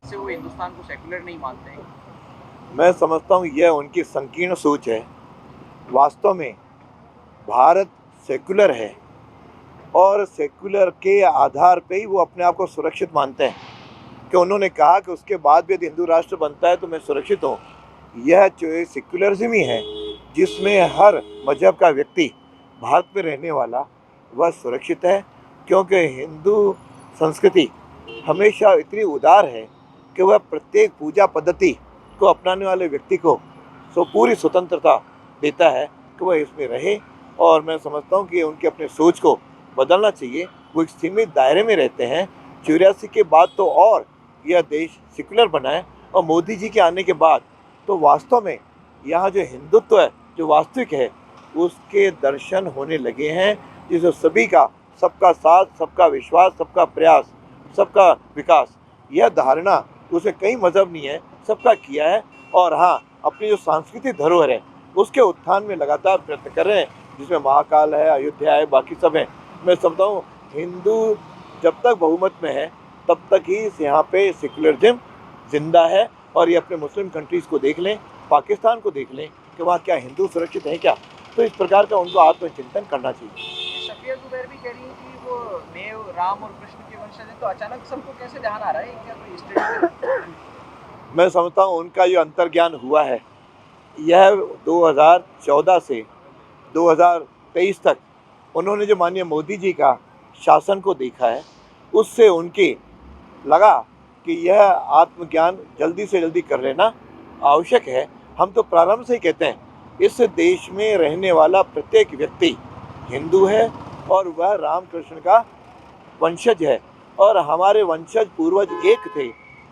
जिससे वो हिंदुस्तान को सेक्युलर नहीं मानते हैं? मैं समझता हूँ यह उनकी संकीर्ण सोच है। वास्तव में भारत सेक्युलर है और सेक्युलर के आधार पे ही वो अपने आप को सुरक्षित मानते हैं कि उन्होंने कहा कि उसके बाद भी यदि हिंदू राष्ट्र बनता है तो मैं सुरक्षित हूँ। यह जो सेक्युलरिज्म ही है जिसमें हर मजहब का व्यक्ति भारत में रहने वाला वह सुरक्षित है, क्योंकि हिंदू संस्कृति हमेशा इतनी उदार है कि वह प्रत्येक पूजा पद्धति को अपनाने वाले व्यक्ति को पूरी स्वतंत्रता देता है कि वह इसमें रहे। और मैं समझता हूँ कि उनके अपने सोच को बदलना चाहिए। वो एक सीमित दायरे में रहते हैं। 84 के बाद तो और यह देश सेकुलर बना है, और मोदी जी के आने के बाद तो वास्तव में यहाँ जो हिंदुत्व है जो वास्तविक है उसके दर्शन होने लगे हैं, जिसमें सभी का, सबका साथ, सबका विश्वास, सबका प्रयास, सबका विकास, यह धारणा उसमें कई मजहब नहीं है, सबका किया है। और हाँ, अपनी जो सांस्कृतिक धरोहर है उसके उत्थान में लगातार प्रयत्न कर रहे हैं, जिसमें महाकाल है, अयोध्या है, बाकी सब है। मैं समझता हूँ हिंदू जब तक बहुमत में है तब तक ही यहाँ पे सेकुलरिज्म जिंदा है। और ये अपने मुस्लिम कंट्रीज़ को देख लें, पाकिस्तान को देख लें कि वहाँ क्या हिंदू सुरक्षित हैं क्या। तो इस प्रकार का उनको आत्मचिंतन करना चाहिए। शफिया जुबैर भी कह रही हैं कि वो मेव राम और कृष्ण के वंशज हैं, तो अचानक सबको कैसे ध्यान आ रहा है? क्या कोई स्ट्रेटजी? मैं समझता हूँ उनका जो अंतर्ज्ञान हुआ है यह 2014 से 2023 तक उन्होंने जो माननीय मोदी जी का शासन को देखा है उससे उनकी लगा कि यह आत्मज्ञान जल्दी से जल्दी कर लेना आवश्यक है। हम तो प्रारंभ से ही कहते हैं इस देश में रहने वाला प्रत्येक व्यक्ति हिंदू है और वह राम कृष्ण का वंशज है, और हमारे वंशज पूर्वज एक थे।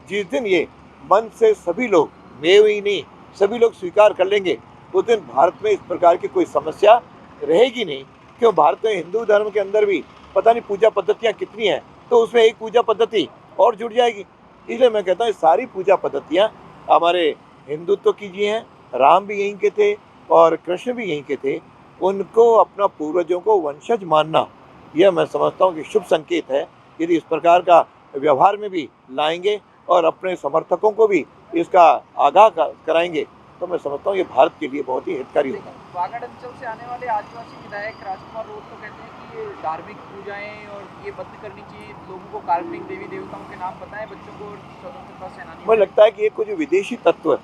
जिस दिन ये मन से सभी लोग, मैं ही नहीं, सभी लोग स्वीकार कर लेंगे उस दिन भारत में इस प्रकार की कोई समस्या रहेगी नहीं। क्यों, भारत में हिंदू धर्म के अंदर भी पता नहीं पूजा पद्धतियाँ कितनी हैं, तो उसमें एक पूजा पद्धति और जुड़ जाएगी। इसलिए मैं कहता हूँ सारी पूजा पद्धतियाँ हमारे हिंदुत्व की जी हैं। राम भी यहीं के थे और कृष्ण भी यहीं के थे। उनको अपना पूर्वजों को वंशज मानना, यह मैं समझता हूँ कि शुभ संकेत है। यदि इस प्रकार का व्यवहार में भी लाएंगे और अपने समर्थकों को भी इसका आगाह कराएंगे तो मैं समझता हूँ ये भारत के लिए बहुत ही हितकारी होगा। वागड़ अंचल से आने वाले आदिवासी विधायक राजकुमार रोड तो कहते हैं कि ये धार्मिक पूजाएं और ये बंद करनी चाहिए, लोगों को काल्पनिक देवी देवताओं के नाम बताएं बच्चों को स्वतंत्रता सेनानी। मुझे लगता है कि ये कुछ विदेशी तत्व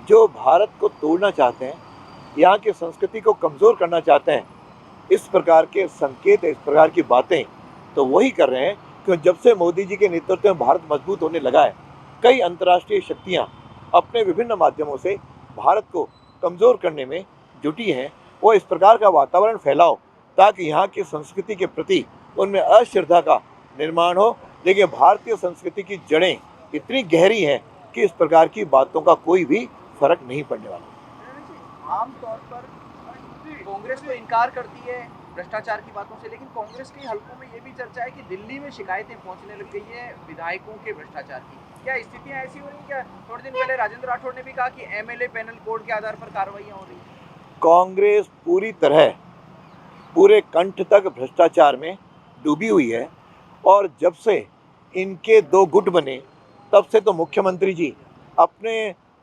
जो भारत को तोड़ना चाहते हैं, यहाँ की संस्कृति को कमज़ोर करना चाहते हैं, इस प्रकार के संकेत, इस प्रकार की बातें तो वही कर रहे हैं। क्यों, जब से मोदी जी के नेतृत्व में भारत मजबूत होने लगा है, कई अंतर्राष्ट्रीय शक्तियाँ अपने विभिन्न माध्यमों से भारत को कमज़ोर करने में जुटी हैं। वो इस प्रकार का वातावरण फैलाओ ताकि यहाँ की संस्कृति के प्रति उनमें अश्रद्धा का निर्माण हो। लेकिन भारतीय संस्कृति की जड़ें इतनी गहरी हैं कि इस प्रकार की बातों का कोई भी फर्क नहीं पड़ने वाला। आमतौर पर कांग्रेस तो इनकार करती है भ्रष्टाचार की बातों से, लेकिन कांग्रेस के हलकों में ये भी चर्चा है कि दिल्ली में शिकायतें पहुंचने लग गई है विधायकों के भ्रष्टाचार की। क्या स्थितियां ऐसी हो रही? क्या थोड़े दिन पहले राजेंद्र राठौड़ ने भी कहा कि एमएलए पैनल कोड के आधार पर कार्रवाइयां हो रही है। कांग्रेस पूरी तरह, पूरे कंठ तक भ्रष्टाचार में डूबी हुई है। और जब से इनके दो गुट बने तब से तो मुख्यमंत्री जी अपने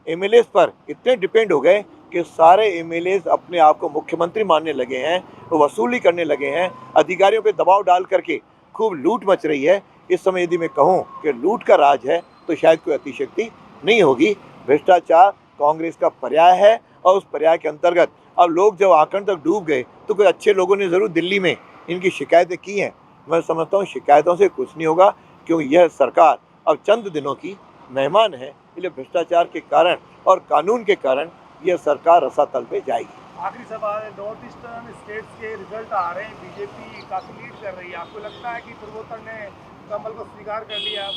एमएलएस पर इतने डिपेंड हो गए कि सारे एमएलएस अपने आप को मुख्यमंत्री मानने लगे हैं, वसूली करने लगे हैं, अधिकारियों पे दबाव डाल करके खूब लूट मच रही है। इस समय यदि मैं कहूँ कि लूट का राज है तो शायद कोई अतिशक्ति नहीं होगी। भ्रष्टाचार कांग्रेस का पर्याय है, और उस पर्याय के अंतर्गत अब लोग जब आकंठ तक डूब गए तो कोई अच्छे लोगों ने ज़रूर दिल्ली में इनकी शिकायतें की हैं। मैं समझता हूँ शिकायतों से कुछ नहीं होगा, क्योंकि यह सरकार अब चंद दिनों की मेहमान है। इसलिए भ्रष्टाचार के कारण और कानून के कारण यह सरकार रसातल पे जाएगी। आखिरी सवाल है, नॉर्थ ईस्टर्न स्टेट्स के रिजल्ट आ रहे हैं, बीजेपी काफी लीड कर रही है, आपको लगता है कि पूर्वोत्तर ने कमल को स्वीकार कर लिया?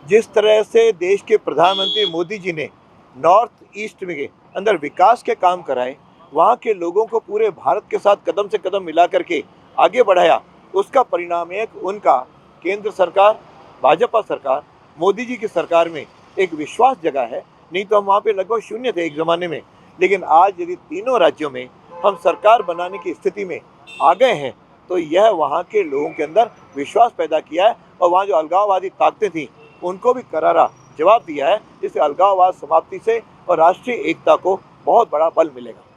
जिस तरह से देश के प्रधानमंत्री मोदी जी ने नॉर्थ ईस्ट में के अंदर विकास के काम कराए, वहाँ के लोगों को पूरे भारत के साथ कदम से कदम मिला करके आगे बढ़ाया, उसका परिणाम एक उनका केंद्र सरकार, भाजपा सरकार, मोदी जी की सरकार में एक विश्वास जगा है। नहीं तो हम वहाँ पे लगभग शून्य थे एक ज़माने में, लेकिन आज यदि तीनों राज्यों में हम सरकार बनाने की स्थिति में आ गए हैं तो यह वहाँ के लोगों के अंदर विश्वास पैदा किया है, और वहाँ जो अलगाववादी ताकतें थीं उनको भी करारा जवाब दिया है, इससे अलगाववाद समाप्ति से और राष्ट्रीय एकता को बहुत बड़ा बल मिलेगा।